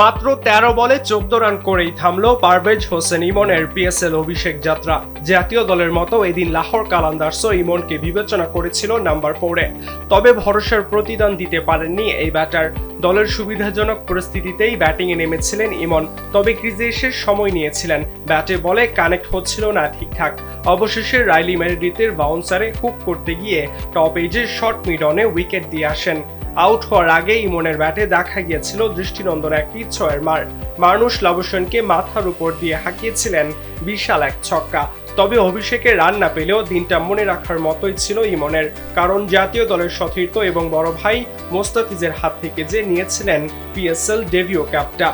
মাত্র ১৩ বলে ১৪ রান করেই থামল পারভেজ হোসেন ইমনের পিএসএল অভিষেক যাত্রা। জাতীয় দলের মতো এদিন লাহোর কালান্দার্সও ইমনকে বিবেচনা করেছিল নাম্বার 4-এ, তবে ভরসার প্রতিদান দিতে পারেননি এই ব্যাটার। দলের সুবিধাজনক পরিস্থিতিতেই ব্যাটিংয়ে নেমেছিলেন ইমন, তবে ক্রিজে এসে সময় নিয়েছিলেন। ব্যাটে বলে কানেক্ট হচ্ছিল না ঠিকঠাক। অবশেষে রাইলি মেরিডিথের বাউন্সারে হুক করতে গিয়ে টপ এজে শর্ট মিড অনে উইকেট দিয়ে আসেন। আউট হওয়ার আগে ইমনের ব্যাটে দেখা গিয়েছিল দৃষ্টিনন্দন একটি 6-এর মার। মার্নুশ লাবুশনকে মাথার উপর দিয়ে হাঁকিয়েছিলেন বিশাল এক ছক্কা। তবে অভিষেকে রান না পেলেও দিনটা মনে রাখার মতোই ছিল ইমনের, কারণ জাতীয় দলের সতীর্থ এবং বড় ভাই মোস্তাফিজের হাত থেকে যে নিয়েছিলেন পিএসএল ডেবিউ ক্যাপটা।